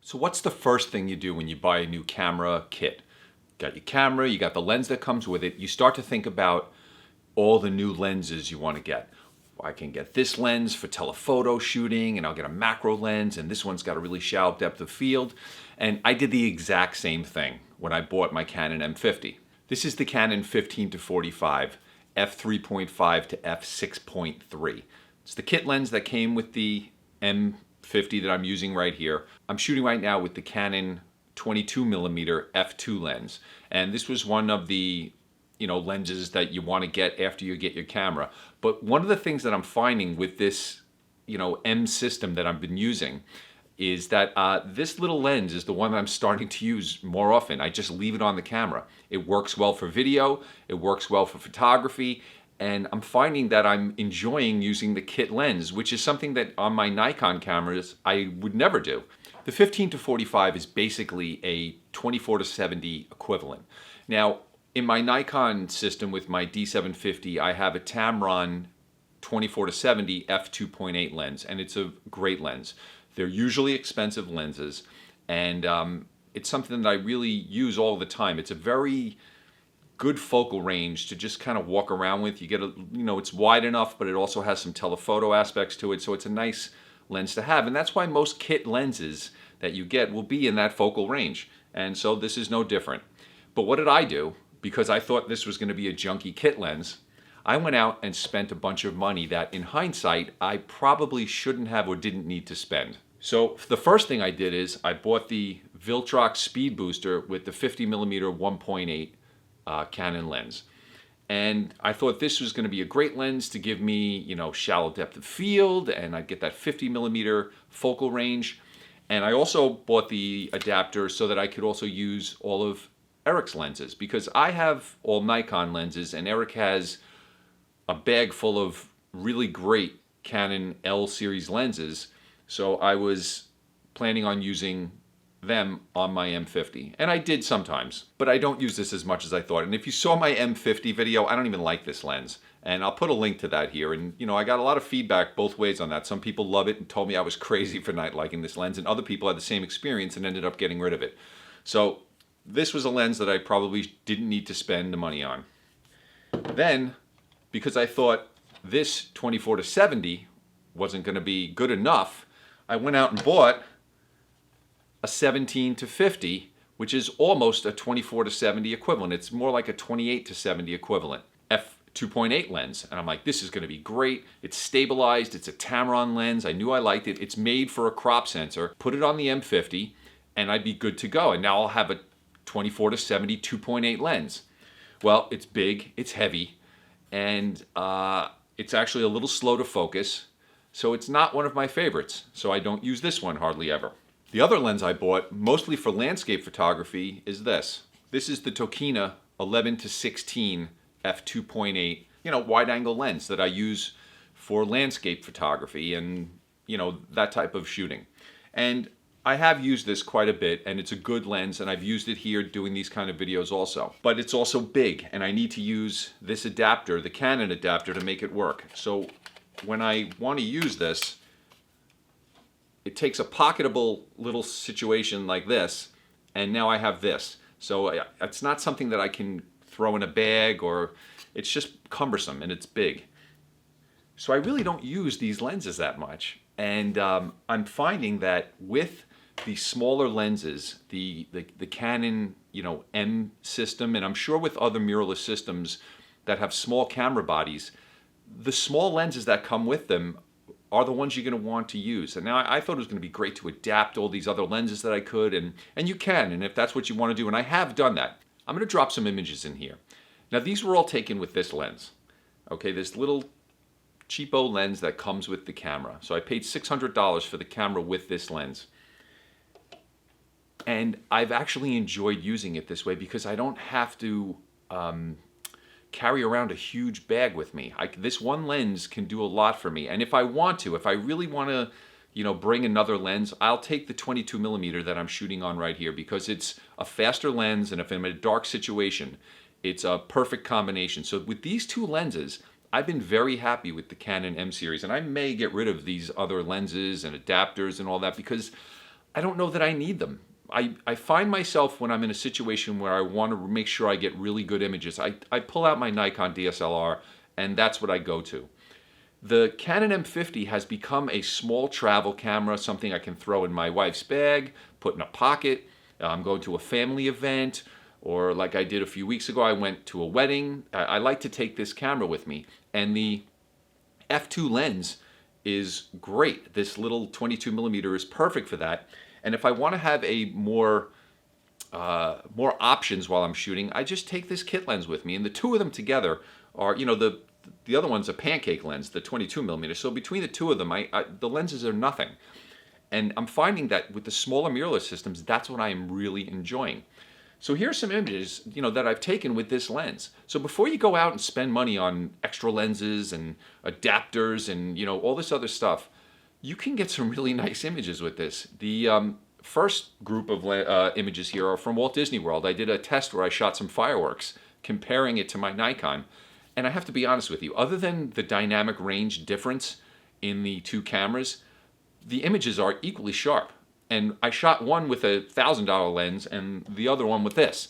So what's the first thing you do when you buy a new camera kit? Got your camera, you got the lens that comes with it. You start to think about all the new lenses you want to get. I can get this lens for telephoto shooting, and I'll get a macro lens, and this one's got a really shallow depth of field. And I did the exact same thing when I bought my Canon M50. This is the Canon 15-45, f3.5 to f6.3. It's the kit lens that came with the M50 that I'm using right here. I'm shooting right now with the Canon 22mm f2 lens, and this was one of the lenses that you want to get after you get your camera. But one of the things that I'm finding with this M system that I've been using is that this little lens is the one that I'm starting to use more often. I just leave it on the camera. It works well for video, it works well for photography, and I'm finding that I'm enjoying using the kit lens, which is something that on my Nikon cameras I would never do. The 15-45 is basically a 24-70 equivalent. Now, in my Nikon system with my D750, I have a Tamron 24-70 f2.8 lens, and it's a great lens. They're usually expensive lenses, and it's something that I really use all the time. It's a very good focal range to just kind of walk around with. You get it's wide enough, but it also has some telephoto aspects to it, so it's a nice lens to have. And that's why most kit lenses that you get will be in that focal range. And so this is no different. But what did I do? Because I thought this was going to be a junky kit lens, I went out and spent a bunch of money that in hindsight I probably shouldn't have or didn't need to spend. So the first thing I did is I bought the Viltrox Speed Booster with the 50mm 1.8 Canon lens. And I thought this was going to be a great lens to give me, shallow depth of field, and I'd get that 50mm focal range. And I also bought the adapter so that I could also use all of Eric's lenses, because I have all Nikon lenses and Eric has a bag full of really great Canon L series lenses. So I was planning on using them on my M50, and I did sometimes, but I don't use this as much as I thought. And if you saw my M50 video, I don't even like this lens, and I'll put a link to that here. And I got a lot of feedback both ways on that. Some people love it and told me I was crazy for not liking this lens, and other people had the same experience and ended up getting rid of it. So this was a lens that I probably didn't need to spend the money on. Then, because I thought this 24-70 wasn't going to be good enough, I went out and bought a 17-50, which is almost a 24-70 equivalent. It's more like a 28-70 equivalent, f2.8 lens. And I'm like, this is going to be great. It's stabilized. It's a Tamron lens. I knew I liked it. It's made for a crop sensor. Put it on the M50, and I'd be good to go. And now I'll have a 24-70 2.8 lens. Well, it's big, it's heavy, and it's actually a little slow to focus. So it's not one of my favorites, so I don't use this one hardly ever. The other lens I bought, mostly for landscape photography, is this. This is the Tokina 11-16 f2.8, wide-angle lens that I use for landscape photography and, that type of shooting. And I have used this quite a bit, and it's a good lens, and I've used it here doing these kind of videos also. But it's also big, and I need to use this adapter, the Canon adapter, to make it work. So when I want to use this, it takes a pocketable little situation like this, and now I have this. So it's not something that I can throw in a bag, or it's just cumbersome and it's big. So I really don't use these lenses that much. And I'm finding that with the smaller lenses, the Canon M system, and I'm sure with other mirrorless systems that have small camera bodies, the small lenses that come with them are the ones you're going to want to use. And now I thought it was going to be great to adapt all these other lenses that I could, and you can, and if that's what you want to do, and I have done that. I'm going to drop some images in here. Now these were all taken with this lens. Okay, this little cheapo lens that comes with the camera. So I paid $600 for the camera with this lens. And I've actually enjoyed using it this way because I don't have to carry around a huge bag with me. This one lens can do a lot for me. And if I want to, if I really want to, bring another lens, I'll take the 22mm that I'm shooting on right here because it's a faster lens, and if I'm in a dark situation, it's a perfect combination. So with these two lenses, I've been very happy with the Canon M series, and I may get rid of these other lenses and adapters and all that because I don't know that I need them. I find myself when I'm in a situation where I want to make sure I get really good images, I pull out my Nikon DSLR and that's what I go to. The Canon M50 has become a small travel camera, something I can throw in my wife's bag, put in a pocket. I'm going to a family event, or like I did a few weeks ago, I went to a wedding. I like to take this camera with me. And the f2 lens is great. This little 22mm is perfect for that. And if I want to have a more options while I'm shooting, I just take this kit lens with me. And the two of them together are, you know, the other one's a pancake lens, the 22mm. So between the two of them, the lenses are nothing. And I'm finding that with the smaller mirrorless systems, that's what I am really enjoying. So here's some images, you know, that I've taken with this lens. So before you go out and spend money on extra lenses and adapters and, you know, all this other stuff, you can get some really nice images with this. The first group of images here are from Walt Disney World. I did a test where I shot some fireworks, comparing it to my Nikon. And I have to be honest with you, other than the dynamic range difference in the two cameras, the images are equally sharp. And I shot one with a $1,000 lens and the other one with this.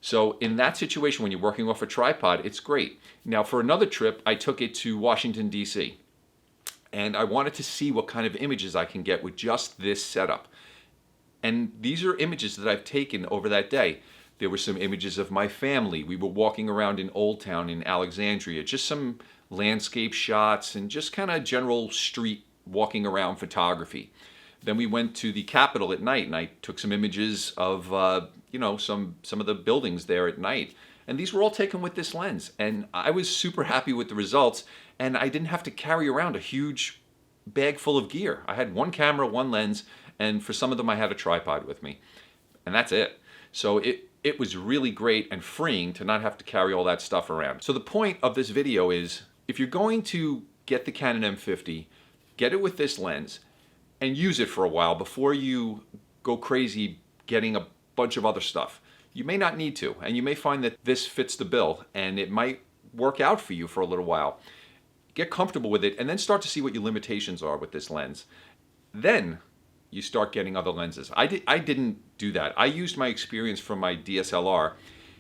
So in that situation, when you're working off a tripod, it's great. Now for another trip, I took it to Washington, D.C. And I wanted to see what kind of images I can get with just this setup. And these are images that I've taken over that day. There were some images of my family. We were walking around in Old Town in Alexandria, just some landscape shots and just kind of general street walking around photography. Then we went to the Capitol at night and I took some images of, you know, some of the buildings there at night. And these were all taken with this lens. And I was super happy with the results. And I didn't have to carry around a huge bag full of gear. I had one camera, one lens, and for some of them I had a tripod with me. And that's it. So it was really great and freeing to not have to carry all that stuff around. So the point of this video is, if you're going to get the Canon M50, get it with this lens and use it for a while before you go crazy getting a bunch of other stuff. You may not need to, and you may find that this fits the bill and it might work out for you for a little while. Get comfortable with it and then start to see what your limitations are with this lens. Then you start getting other lenses. I didn't do that. I used my experience from my DSLR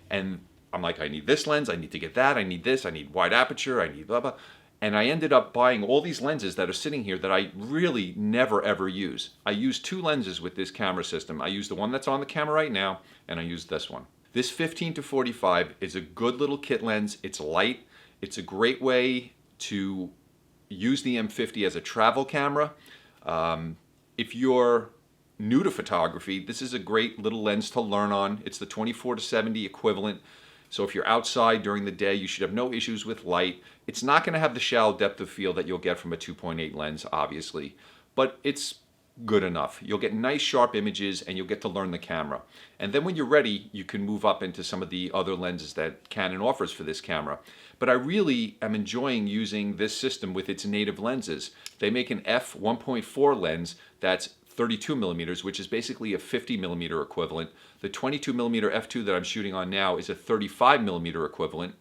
and I'm like, I need this lens, I need to get that, I need this, I need wide aperture, I need blah, blah. And I ended up buying all these lenses that are sitting here that I really never ever use. I use two lenses with this camera system. I use the one that's on the camera right now, and I use this one. This 15-45 is a good little kit lens. It's light. It's a great way to use the M50 as a travel camera. If you're new to photography, this is a great little lens to learn on. It's the 24-70 equivalent. So if you're outside during the day, you should have no issues with light. It's not going to have the shallow depth of field that you'll get from a 2.8 lens, obviously, but it's good enough. You'll get nice sharp images and you'll get to learn the camera. And then when you're ready, you can move up into some of the other lenses that Canon offers for this camera. But I really am enjoying using this system with its native lenses. They make an f1.4 lens that's 32mm, which is basically a 50mm equivalent. The 22mm f2 that I'm shooting on now is a 35mm equivalent.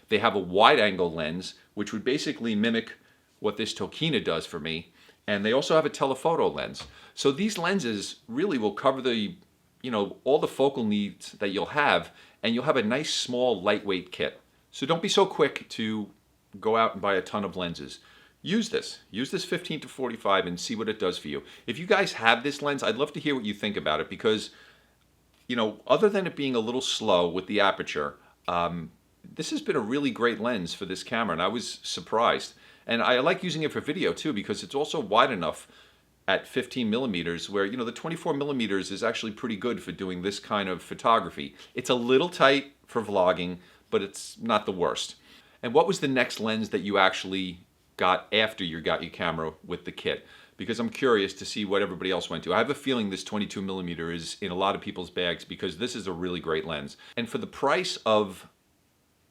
They have a wide-angle lens, which would basically mimic what this Tokina does for me. And they also have a telephoto lens. So these lenses really will cover the, you know, all the focal needs that you'll have, and you'll have a nice, small, lightweight kit. So don't be so quick to go out and buy a ton of lenses. Use this 15-45 and see what it does for you. If you guys have this lens, I'd love to hear what you think about it because, you know, other than it being a little slow with the aperture, this has been a really great lens for this camera and I was surprised. And I like using it for video too because it's also wide enough at 15mm where, you know, the 24mm is actually pretty good for doing this kind of photography. It's a little tight for vlogging, but it's not the worst. And what was the next lens that you actually got after you got your camera with the kit? Because I'm curious to see what everybody else went to. I have a feeling this 22mm is in a lot of people's bags because this is a really great lens. And for the price of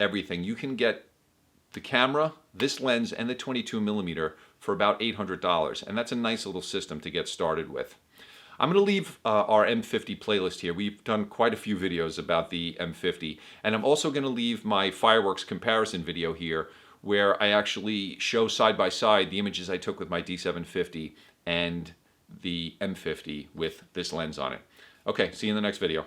everything, you can get the camera, this lens, and the 22mm for about $800. And that's a nice little system to get started with. I'm going to leave our M50 playlist here. We've done quite a few videos about the M50. And I'm also going to leave my fireworks comparison video here where I actually show side by side the images I took with my D750 and the M50 with this lens on it. Okay, see you in the next video.